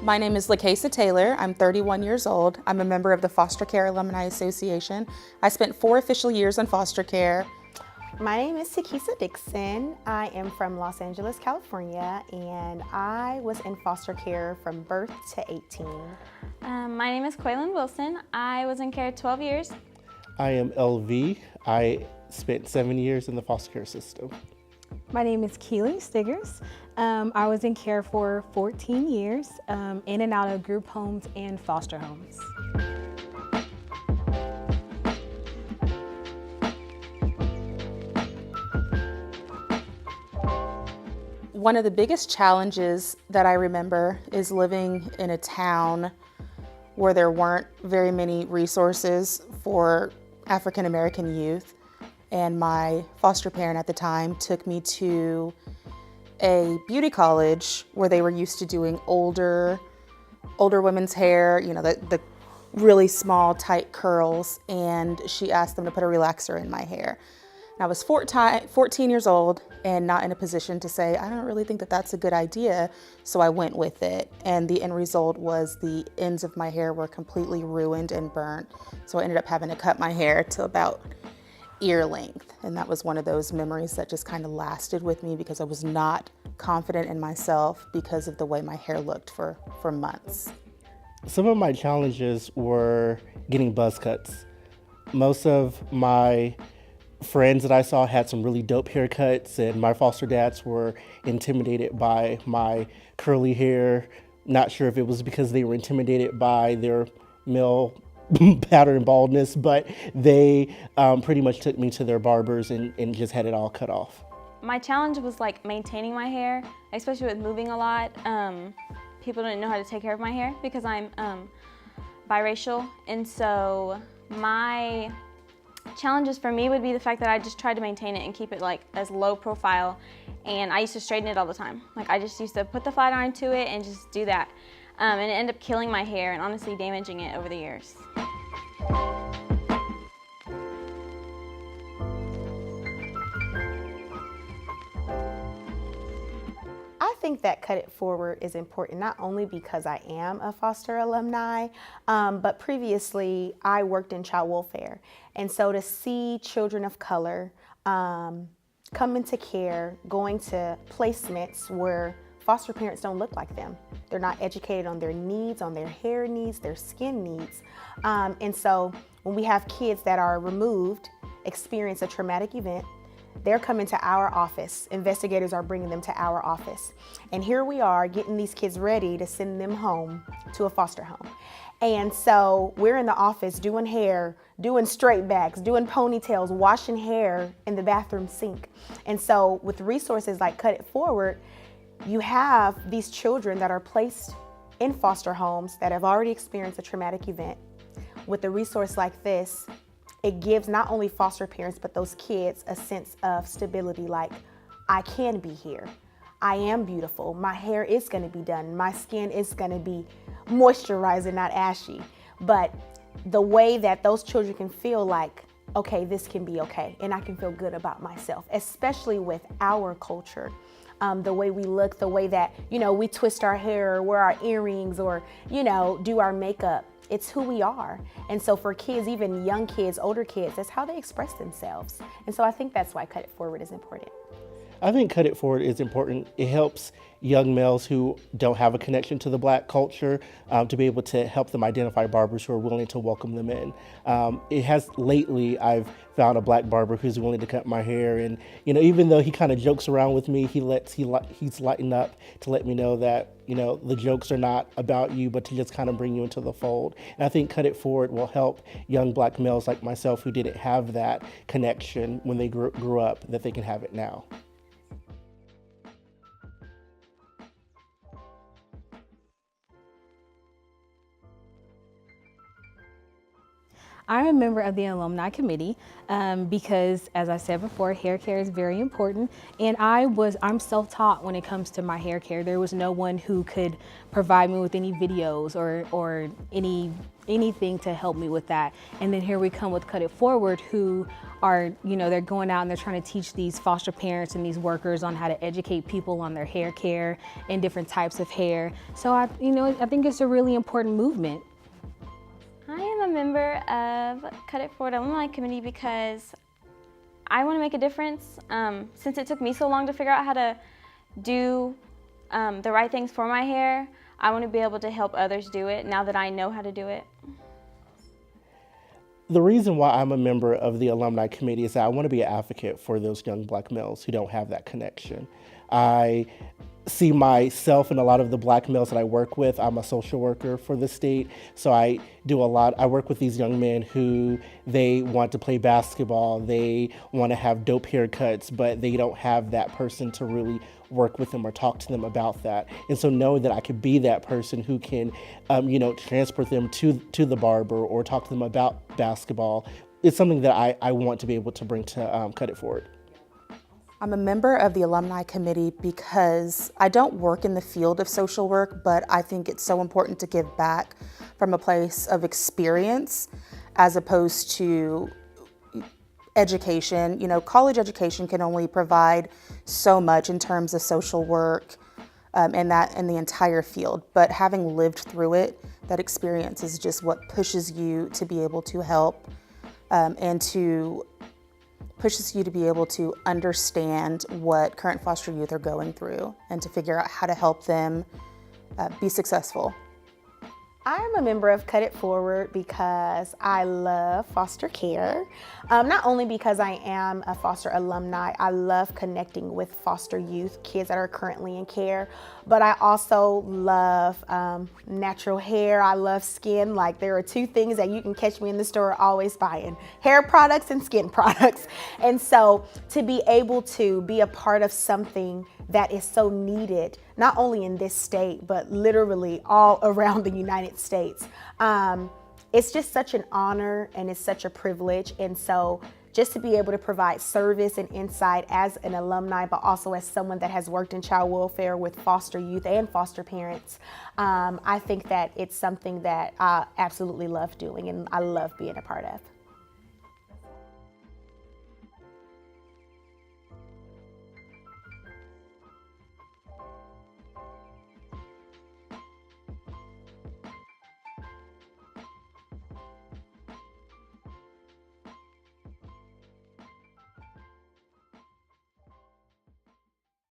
My name is LaCasa Taylor. I'm 31 years old. I'm a member of the Foster Care Alumni Association. I spent 4 official years in foster care. My name is Takisa Dixon. I am from Los Angeles, California, and I was in foster care from birth to 18. My name is Quaylin Wilson. I was in care 12 years. I am LV. I spent 7 years in the foster care system. My name is Keely Stiggers. I was in care for 14 years, in and out of group homes and foster homes. One of the biggest challenges that I remember is living in a town where there weren't very many resources for African American youth. And my foster parent at the time took me to a beauty college where they were used to doing older women's hair, you know, the really small, tight curls, and she asked them to put a relaxer in my hair. And I was 14 years old and not in a position to say, I don't really think that that's a good idea, so I went with it. And the end result was the ends of my hair were completely ruined and burnt, so I ended up having to cut my hair to about ear length. And that was one of those memories that just kind of lasted with me because I was not confident in myself because of the way my hair looked for months. Some of my challenges were getting buzz cuts. Most of my friends that I saw had some really dope haircuts, and my foster dads were intimidated by my curly hair. Not sure if it was because they were intimidated by their male pattern baldness, but they pretty much took me to their barbers and just had it all cut off. My challenge was like maintaining my hair, especially with moving a lot. People didn't know how to take care of my hair because I'm biracial, and so my challenges for me would be the fact that I just tried to maintain it and keep it like as low profile, and I used to straighten it all the time. Like I just used to put the flat iron to it and just do that. And it ended up killing my hair and honestly damaging it over the years. I think that Cut It Forward is important, not only because I am a foster alumni, but previously I worked in child welfare. And so to see children of color come into care, going to placements where foster parents don't look like them. They're not educated on their needs, on their hair needs, their skin needs. And so when we have kids that are removed, experience a traumatic event, they're coming to our office. Investigators are bringing them to our office. And here we are getting these kids ready to send them home to a foster home. And so we're in the office doing hair, doing straight backs, doing ponytails, washing hair in the bathroom sink. And so with resources like Cut It Forward, you have these children that are placed in foster homes that have already experienced a traumatic event. With a resource like this, it gives not only foster parents, but those kids a sense of stability, like, I can be here. I am beautiful. My hair is gonna be done. My skin is gonna be moisturized and not ashy. But the way that those children can feel like, okay, this can be okay, and I can feel good about myself, especially with our culture. The way we look, the way that, we twist our hair, or wear our earrings, or, do our makeup. It's who we are. And so for kids, even young kids, older kids, that's how they express themselves. And so I think that's why Cut It Forward is important. I think Cut It Forward is important. It helps young males who don't have a connection to the Black culture to be able to help them identify barbers who are willing to welcome them in. It has lately, I've found a Black barber who's willing to cut my hair, and even though he kind of jokes around with me, he's lightened up to let me know that the jokes are not about you, but to just kind of bring you into the fold. And I think Cut It Forward will help young Black males like myself who didn't have that connection when they grew up, that they can have it now. I'm a member of the Alumni Committee because, as I said before, hair care is very important. And I'm self-taught when it comes to my hair care. There was no one who could provide me with any videos or anything to help me with that. And then here we come with Cut It Forward, who are, they're going out and they're trying to teach these foster parents and these workers on how to educate people on their hair care and different types of hair. So I think it's a really important movement. I am a member of Cut It Forward Alumni Committee because I want to make a difference. Since it took me so long to figure out how to do the right things for my hair, I want to be able to help others do it now that I know how to do it. The reason why I'm a member of the Alumni Committee is that I want to be an advocate for those young Black males who don't have that connection. I see myself in a lot of the Black males that I work with. I'm a social worker for the state, so I work with these young men who they want to play basketball, they want to have dope haircuts, but they don't have that person to really work with them or talk to them about that. And so knowing that I could be that person who can, transport them to the barber or talk to them about basketball, is something that I want to be able to bring to Cut It Forward. I'm a member of the Alumni Committee because I don't work in the field of social work, but I think it's so important to give back from a place of experience as opposed to education. College education can only provide so much in terms of social work and the entire field, but having lived through it, that experience is just what pushes you to be able to help pushes you to be able to understand what current foster youth are going through and to figure out how to help them be successful. I am a member of Cut It Forward because I love foster care. Not only because I am a foster alumni, I love connecting with foster youth, kids that are currently in care, but I also love natural hair. I love skin. Like, there are two things that you can catch me in the store always buying: hair products and skin products. And so to be able to be a part of something that is so needed, not only in this state, but literally all around the United States. It's just such an honor and it's such a privilege. And so just to be able to provide service and insight as an alumni, but also as someone that has worked in child welfare with foster youth and foster parents, I think that it's something that I absolutely love doing and I love being a part of.